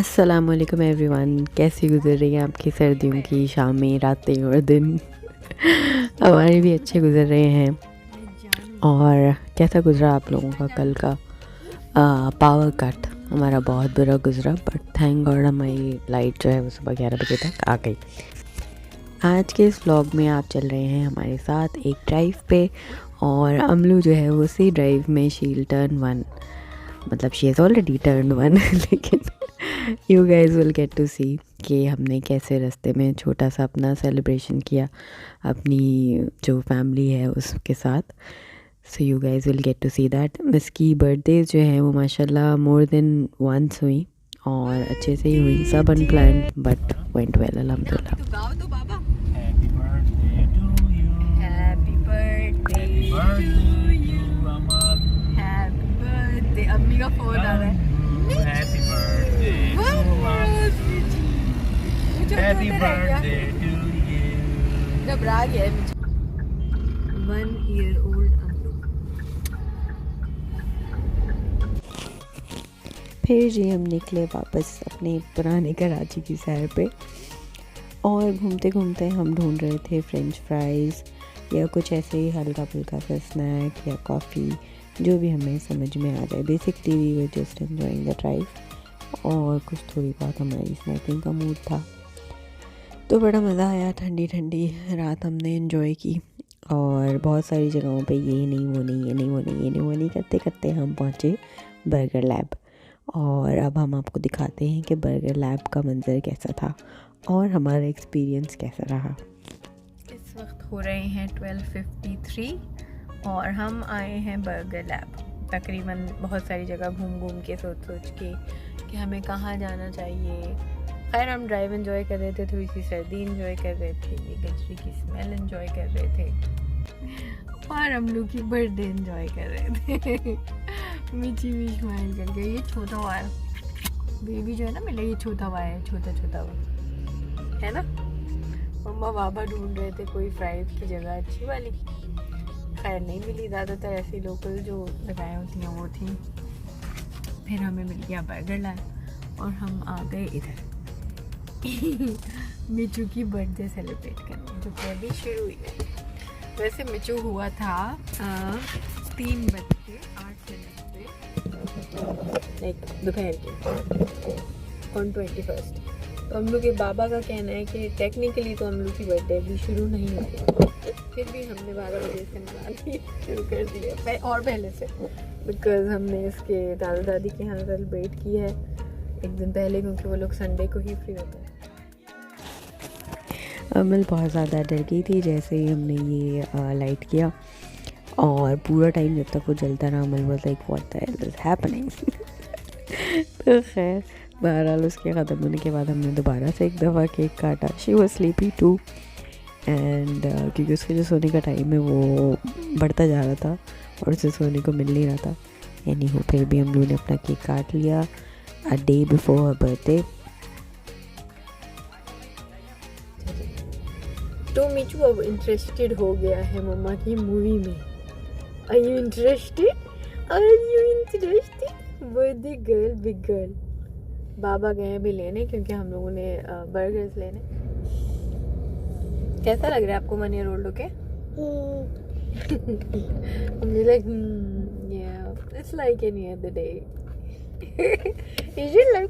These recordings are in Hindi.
अस्सलामुअलैकुम एवरीवन, कैसी गुजर रही है आपकी सर्दियों की शामें, रातें और दिन। हमारे भी अच्छे गुजर रहे हैं। और कैसा गुजरा आप लोगों का कल का पावर कट? हमारा बहुत बुरा गुजरा, बट थैंक गॉड हमारी लाइट जो है वो सुबह 11 बजे तक आ गई। आज के इस व्लॉग में आप चल रहे हैं हमारे साथ एक ड्राइव पे, और अमलू जो है वो उसी ड्राइव में शील टर्न 1, मतलब शी हैज़ ऑलरेडी टर्न 1 लेकिन you guys will get to see कि हमने कैसे रास्ते में छोटा सा अपना सेलिब्रेशन किया अपनी जो फैमिली है उसके साथ। So you guys will get to see that. इसकी बर्थडे जो है वो माशाल्लाह मोर देन वंस हुई और अच्छे से ही हुई, सब अनप्लान्ड बट वेंट वेल अल्हम्दुलिल्लाह। अम्मी का फोन आ रहा है। Happy birthday happy birthday to you. घबरा गया 1 year old अम्लू। फिर जी हम निकले वापस अपने पुराने कराची की सैर पे, और घूमते घूमते हम ढूंढ रहे थे फ्रेंच फ्राइज़ या कुछ ऐसे ही हल्का फुल्का सा स्नैक या कॉफ़ी, जो भी हमें समझ में आ जाए। Basically we were just enjoying the drive, और कुछ थोड़ी बहुत हमारी स्नैकिंग का मूड था, तो बड़ा मज़ा आया। ठंडी ठंडी रात हमने एंजॉय की, और बहुत सारी जगहों पे ये नहीं वो नहीं ये नहीं वो नहीं ये नहीं वो नहीं करते करते हम पहुँचे बर्गर लैब। और अब हम आपको दिखाते हैं कि बर्गर लैब का मंज़र कैसा था और हमारा एक्सपीरियंस कैसा रहा। इस वक्त हो रहे हैं 12:53 और हम आए हैं बर्गर लैब। तकरीबन बहुत सारी जगह घूम घूम के सोच के कि हमें कहाँ जाना चाहिए। खैर हम ड्राइव एंजॉय कर रहे थे, थोड़ी सी सर्दी एंजॉय कर रहे थे, ये गजरी की स्मेल एंजॉय कर रहे थे, और हम लोग की बर्थडे एंजॉय कर रहे थे। मीठी भी स्माइल कर गई। ये छोटा हुआ है बेबी जो है ना, मेरा ये छोटा हुआ है, छोटा छोटा हुआ है ना। मम्मा बाबा ढूंढ रहे थे कोई फ्राइज की जगह अच्छी वाली, खैर नहीं मिली। ज़्यादातर ऐसी लोकल जो जगहें होती हैं वो थी। फिर हमें मिल गया बर्गर लैब और हम आ गए इधर मिचू की बर्थडे सेलिब्रेट करने, जो कि अभी शुरू हुई है। वैसे मिचू हुआ था 3:08 पे, लाइक दोपहर के ऑन 21st। तो हम लोग के बाबा का कहना है कि टेक्निकली तो हम लोग की बर्थडे अभी शुरू नहीं हुई, फिर भी हमने 12 बजे से मनानी शुरू कर दिया, और पहले से, बिकॉज हमने इसके दादा दादी के यहाँ सेलिब्रेट की है एक दिन पहले, क्योंकि वो लोग संडे को ही फ्री होते हैं। अमल बहुत ज़्यादा डर गई थी जैसे ही हमने ये लाइट किया, और पूरा टाइम जब तक वो जलता रहा Amal was like what the hell is happening. तो खैर बहरहाल उसके ख़त्म होने के बाद हमने दोबारा से एक दफ़ा केक काटा। She was sleepy too, and क्योंकि उसके जो सोने का टाइम है वो बढ़ता जा रहा था और उसे सोने को मिल नहीं रहा था। एनी हो, फिर भी हम लोगों ने अपना केक काट लिया a day before her birthday. तो मिचू अब इंटरेस्टेड हो गया है मम्मा की मूवी में। Are you interested? Are you interested? Birthday girl, big girl. बाबा गए भी लेने, क्योंकि हम लोगों ने बर्गर्स लेने। कैसा लग रहा है आपको मनी रोल के? Like it's like any other day. Is it like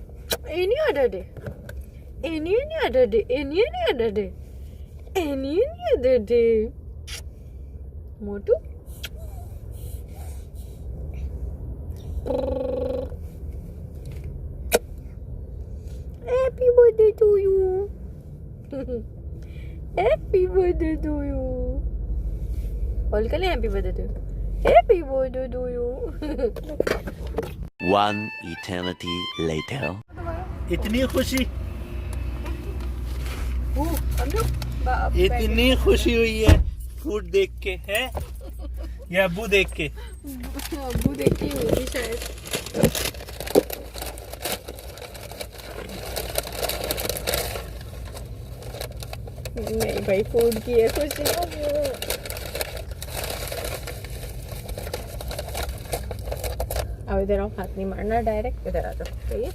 any other day? Any other day? Any other day? Any other day. Motu? Happy birthday to you. Happy birthday to you. All kale happy birthday to you. Happy birthday to you. One eternity later. इतनी खुशी, हम लोग इतनी खुशी हुई है फूड देख के, है या अब्बू देख के? अब्बू देखी होगी शायद। नहीं भाई, फूड की है खुशी। अब इधर आओ, हाथ नहीं मारना, डायरेक्ट इधर आ जाओ। सही है,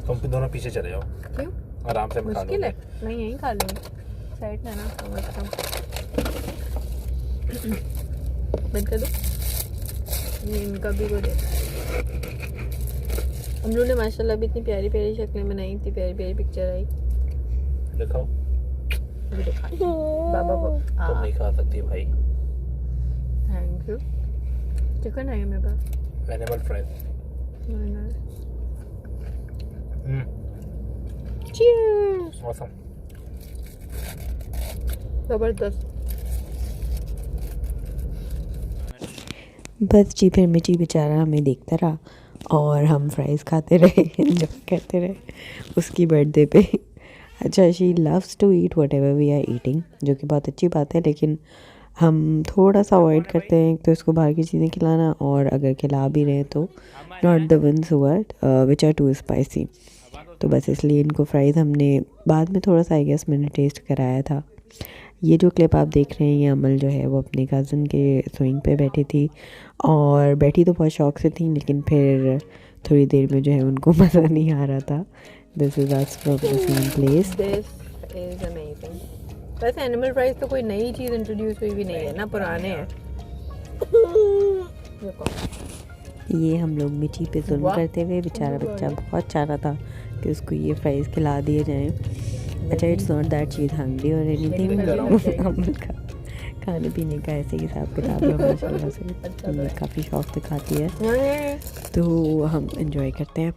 तुम दोनों पीछे चले जाओ, क्यों? आराम से मैं खा मुश्किल लूंगा। है, मैं यहीं खा लूँगी, साइड में ना कम से कम। बंद कर दो, ये इनका भी वो देता है। हम लोगों ने माशाल्लाह भी इतनी प्यारी प्यारी शक्लें बनाई, इतनी प्यारी प्यारी पिक्चर आई। दिखाओ। अभी दिखा बाबा को। तुम नहीं खा सकती भाई। Thank you. चिकन है मेरे पास। Animal fries. चीयर्स। ऑसम। जबरदस्त। बस जी फिर मिची बेचारा हमें देखता रहा और हम फ्राइज़ खाते रहे, एंजॉय करते रहे उसकी बर्थडे पे। अच्छा, she loves to eat whatever we are eating, जो कि बहुत अच्छी बात है, लेकिन हम थोड़ा सा अवॉइड करते हैं तो इसको बाहर की चीज़ें खिलाना, और अगर खिला भी रहे हैं तो not the ones which are too spicy. तो बस इसलिए इनको फ्राइज़ हमने बाद में थोड़ा सा आई गेस मैंने टेस्ट कराया था। ये जो क्लिप आप देख रहे हैं, ये अमल जो है वो अपने कज़न के स्विंग पे बैठी थी, और बैठी तो बहुत शौक से थी, लेकिन फिर थोड़ी देर में जो है उनको मज़ा नहीं आ रहा था। This is us from the same place. This is amazing. वैसे एनिमल फ्राइज तो कोई नई चीज़ इंट्रोड्यूस हुई भी नहीं है ना, पुराने हैं। देखो ये हम लोग मिची पे जुल्म वाह। करते हुए, बेचारा बच्चा बहुत चाह रहा था कि उसको ये फ्राइज़ खिला दिए जाएं। अच्छा, it's not that she is hungry और एनीथिंग। अमल का खाने पीने का ऐसे हिसाब किताब है माशाल्लाह से, ये काफ़ी शौक से खाती है, तो हम एंजॉय करते हैं।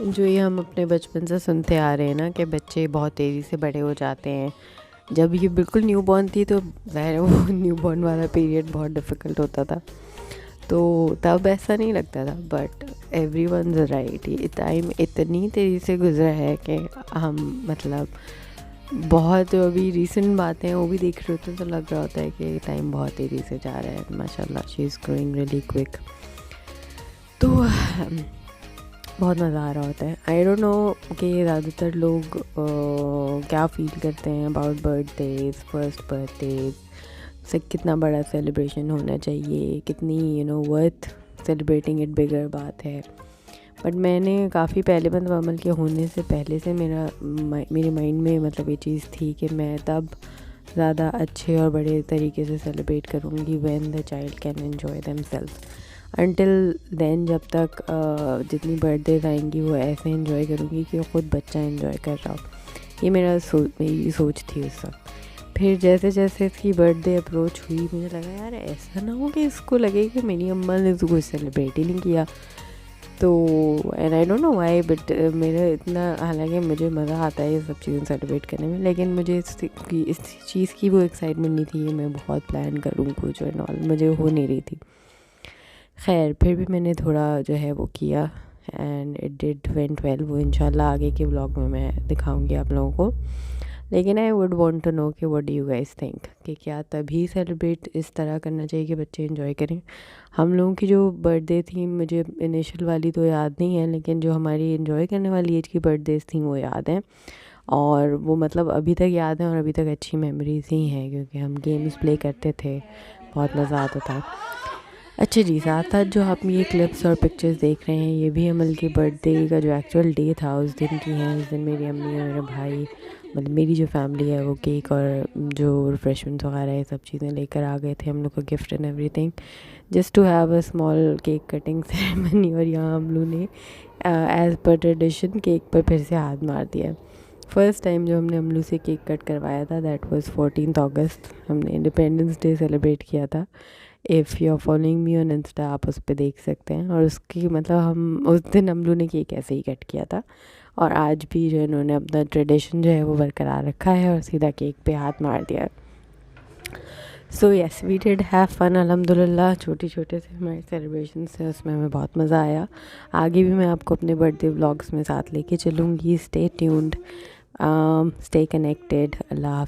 जो ये हम अपने बचपन से सुनते आ रहे हैं ना कि बच्चे बहुत तेज़ी से बड़े हो जाते हैं। जब ये बिल्कुल न्यू बॉर्न थी तो ज़ाहिर है वो न्यू बॉर्न वाला पीरियड बहुत डिफ़िकल्ट होता था, तो तब ऐसा नहीं लगता था, but every one is right, ये टाइम इतनी तेज़ी से गुजरा है कि हम मतलब बहुत, जो अभी रिसेंट बातें हैं वो भी देख रहे होते हैं तो लग रहा होता है कि टाइम बहुत तेज़ी से जा रहा है। माशाल्लाह she is growing really quick. तो बहुत मज़ा आ रहा होता है। आई डोंट नो कि ज़्यादातर लोग क्या फ़ील करते हैं अबाउट बर्थडेज़, फर्स्ट बर्थडेज़ से कितना बड़ा सेलिब्रेशन होना चाहिए, कितनी वर्थ सेलिब्रेटिंग इट बिगर बात है। बट मैंने काफ़ी पहले मतलब अमल के होने से पहले से मेरे माइंड में मतलब ये चीज़ थी कि मैं तब ज़्यादा अच्छे और बड़े तरीके से सेलिब्रेट करूँगी when the child can enjoy themselves. Until then जब तक जितनी बर्थडेज आएंगी वो ऐसे एंजॉय करूँगी कि ख़ुद बच्चा एंजॉय कर रहा हो। ये मेरी सोच थी उस वक्त। फिर जैसे जैसे इसकी बर्थडे अप्रोच हुई, मुझे लगा यार ऐसा ना हो कि इसको लगे कि मेरी अम्मा ने तो कुछ सेलिब्रेट ही नहीं किया। तो and I don't know why, but मेरा इतना, हालांकि मुझे मज़ा आता है ये सब चीज़ें सेलिब्रेट करने में, लेकिन मुझे इस चीज़ की वो एक्साइटमेंट नहीं थी कि मैं बहुत प्लान करूँ कुछ और नॉल, मुझे हो नहीं रही थी। खैर फिर भी मैंने थोड़ा जो है वो किया and it did went well. वो इंशाल्लाह आगे के व्लॉग में मैं दिखाऊंगी आप लोगों को। लेकिन I would want to know कि what do you guys think, कि क्या तभी सेलिब्रेट इस तरह करना चाहिए कि बच्चे एंजॉय करें। हम लोगों की जो बर्थडे थी, मुझे इनिशियल वाली तो याद नहीं है, लेकिन जो हमारी एंजॉय करने वाली एज की बर्थडेज थी वो याद हैं, और वो मतलब अभी तक याद है और अभी तक अच्छी मेमोरीज ही हैं, क्योंकि हम गेम्स प्ले करते थे, बहुत मज़ा आता था। अच्छा जी, साथ साथ जो आप ये क्लिप्स और पिक्चर्स देख रहे हैं, ये भी अमल के बर्थडे का जो एक्चुअल डे था उस दिन की हैं। उस दिन मेरी अम्मी और मेरे भाई, मतलब मेरी जो फैमिली है, वो केक और जो रिफ्रेशमेंट्स वगैरह ये सब चीज़ें लेकर आ गए थे हम लोग को, gift and everything, just to have a small cake cutting ceremony. और यहाँ हम लोग ने एज़ पर ट्रेडिशन केक पर फिर से हाथ मार दिया। फर्स्ट टाइम जो हमने अमलू से केक कट करवाया था, दैट वाज 14 अगस्त। हमने इंडिपेंडेंस डे सेलिब्रेट किया था। If you are following me on Insta, आप उस पर देख सकते हैं। और उसकी मतलब हम उस दिन अमलू ने केक ऐसे ही कट किया था, और आज भी जो इन्होंने अपना ट्रेडिशन जो है वो बरकरार रखा है और सीधा केक पे हाथ मार दिया। So yes, we did have fun अल्हम्दुलिल्लाह। छोटे छोटे से हमारे सेलिब्रेशन से उसमें हमें बहुत मज़ा आया। आगे भी मैं आपको अपने बर्थडे व्लॉग्स में साथ लेके चलूँगी। Stay tuned, stay connected. अल्लाह।